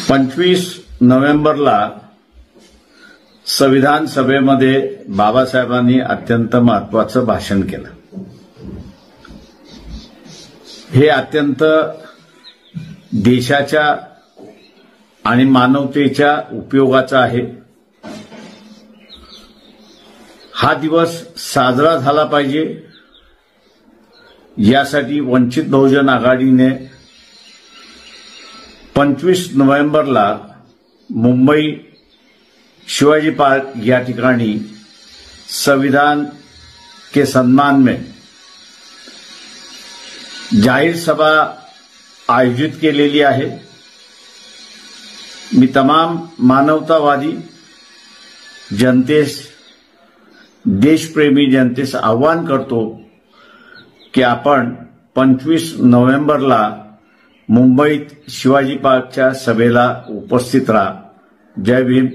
25 नोव्हेंबरला संविधान सभेमध्ये बाबासाहेबांनी अत्यंत महत्वाचं भाषण केलं। हे अत्यंत देशाच्या आणि मानवतेच्या उपयोगाचा आहे। हा दिवस साजरा झाला पाहिजे यासाठी वंचित बहुजन आघाडीने 25 नोव्हेंबरला मुंबई शिवाजी पार्क या ठिकाणी संविधान के सम्मान में जाहीर सभा आयोजित केलेली आहे। मी तमाम मानवतावादी जनतेस, देशप्रेमी जनतेस आवाहन करतो की आपण 25 नोव्हेंबरला मुंबईत शिवाजी पार्कच्या सभेला उपस्थित राहा। जय भीम,